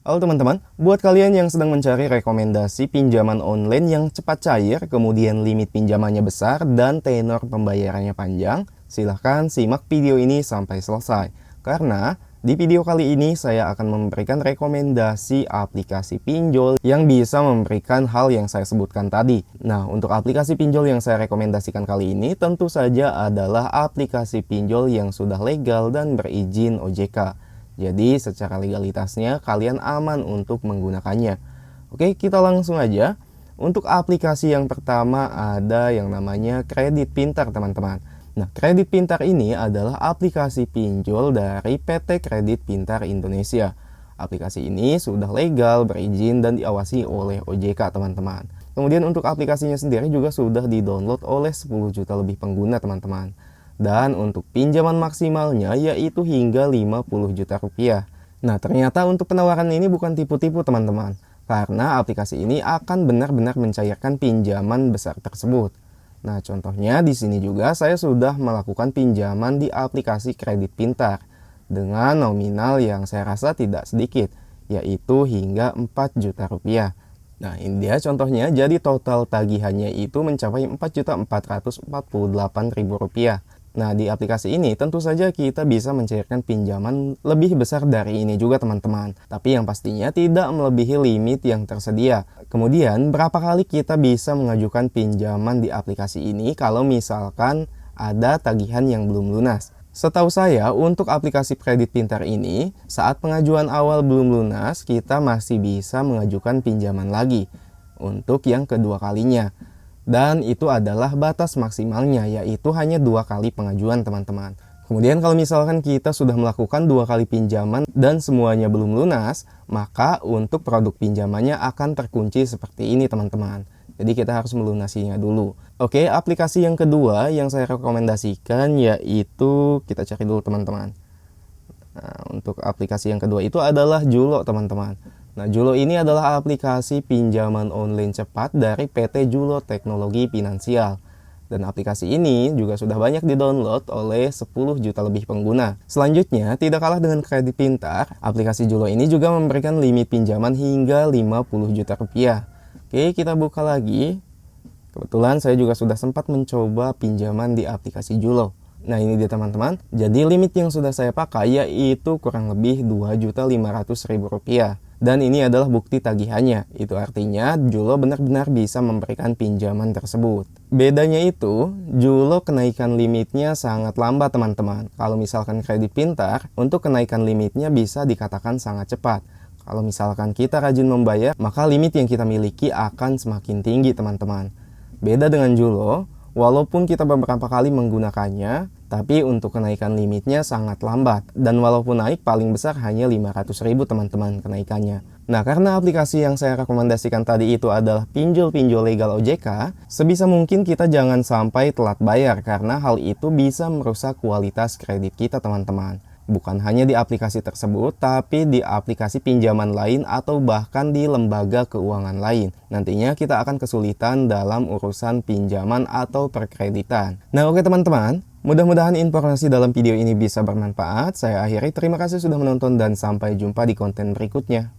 Halo teman-teman, buat kalian yang sedang mencari rekomendasi pinjaman online yang cepat cair, kemudian limit pinjamannya besar, dan tenor pembayarannya panjang, silahkan simak video ini sampai selesai. Karena di video kali ini saya akan memberikan rekomendasi aplikasi pinjol yang bisa memberikan hal yang saya sebutkan tadi. Nah, untuk aplikasi pinjol yang saya rekomendasikan kali ini tentu saja adalah aplikasi pinjol yang sudah legal dan berizin OJK. Jadi secara legalitasnya kalian aman untuk menggunakannya. Oke, kita langsung aja. Untuk aplikasi yang pertama ada yang namanya Kredit Pintar, teman-teman. Nah, Kredit Pintar ini adalah aplikasi pinjol dari PT Kredit Pintar Indonesia. Aplikasi ini sudah legal, berizin, dan diawasi oleh OJK, teman-teman. Kemudian untuk aplikasinya sendiri juga sudah di-download oleh 10 juta lebih pengguna, teman-teman. Dan untuk pinjaman maksimalnya yaitu hingga 50 juta rupiah. Nah, ternyata untuk penawaran ini bukan tipu-tipu, teman-teman. Karena aplikasi ini akan benar-benar mencairkan pinjaman besar tersebut. Nah, contohnya di sini juga saya sudah melakukan pinjaman di aplikasi Kredit Pintar dengan nominal yang saya rasa tidak sedikit, yaitu hingga 4 juta rupiah. Nah, ini dia contohnya. Jadi total tagihannya itu mencapai 4.448.000 rupiah. Nah, di aplikasi ini tentu saja kita bisa mencairkan pinjaman lebih besar dari ini juga, teman-teman. Tapi yang pastinya tidak melebihi limit yang tersedia. Kemudian, berapa kali kita bisa mengajukan pinjaman di aplikasi ini kalau misalkan ada tagihan yang belum lunas? Setahu saya, untuk aplikasi Kredit Pintar ini, saat pengajuan awal belum lunas, kita masih bisa mengajukan pinjaman lagi untuk yang kedua kalinya. Dan itu adalah batas maksimalnya, yaitu hanya 2 kali pengajuan, teman-teman. Kemudian kalau misalkan kita sudah melakukan 2 kali pinjaman dan semuanya belum lunas, maka untuk produk pinjamannya akan terkunci seperti ini, teman-teman. Jadi kita harus melunasinya dulu. Oke, aplikasi yang kedua yang saya rekomendasikan yaitu, kita cari dulu, teman-teman. Nah, untuk aplikasi yang kedua itu adalah Julo, teman-teman. Nah, Julo ini adalah aplikasi pinjaman online cepat dari PT Julo Teknologi Finansial. Dan aplikasi ini juga sudah banyak di-download oleh 10 juta lebih pengguna. Selanjutnya, tidak kalah dengan Kredit Pintar, aplikasi Julo ini juga memberikan limit pinjaman hingga 50 juta rupiah. Oke, kita buka lagi. Kebetulan saya juga sudah sempat mencoba pinjaman di aplikasi Julo. Nah, ini dia, teman-teman. Jadi limit yang sudah saya pakai yaitu kurang lebih 2.500.000 rupiah. Dan ini adalah bukti tagihannya. Itu artinya Julo benar-benar bisa memberikan pinjaman tersebut. Bedanya itu, Julo kenaikan limitnya sangat lambat, teman-teman. Kalau misalkan Kredit Pintar, untuk kenaikan limitnya bisa dikatakan sangat cepat. Kalau misalkan kita rajin membayar, maka limit yang kita miliki akan semakin tinggi, teman-teman. Beda dengan Julo, walaupun kita beberapa kali menggunakannya, tapi untuk kenaikan limitnya sangat lambat. Dan walaupun naik, paling besar hanya 500.000, teman-teman, kenaikannya. Nah, karena aplikasi yang saya rekomendasikan tadi itu adalah pinjol-pinjol legal OJK, sebisa mungkin kita jangan sampai telat bayar, karena hal itu bisa merusak kualitas kredit kita, teman-teman. Bukan hanya di aplikasi tersebut, tapi di aplikasi pinjaman lain atau bahkan di lembaga keuangan lain. Nantinya kita akan kesulitan dalam urusan pinjaman atau perkreditan. Nah, oke, teman-teman. Mudah-mudahan informasi dalam video ini bisa bermanfaat. Saya akhiri, terima kasih sudah menonton dan sampai jumpa di konten berikutnya.